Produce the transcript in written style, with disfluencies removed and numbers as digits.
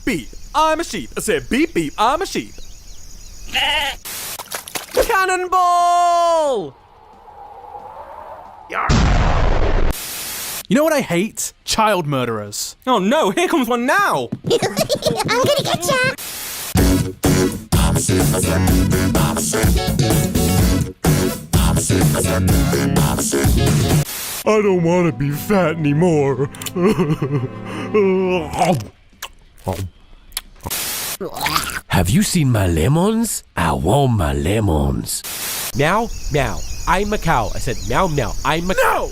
beep, I'm a sheep. I said beep, beep, I'm a sheep. Cannonball! You know what I hate? Child murderers. Oh no, here comes one now! I'm gonna get ya! I don't want to be fat anymore. Have you seen my lemons? I want my lemons. Meow, meow. I'm a cow. I said meow, meow. I'm a... No!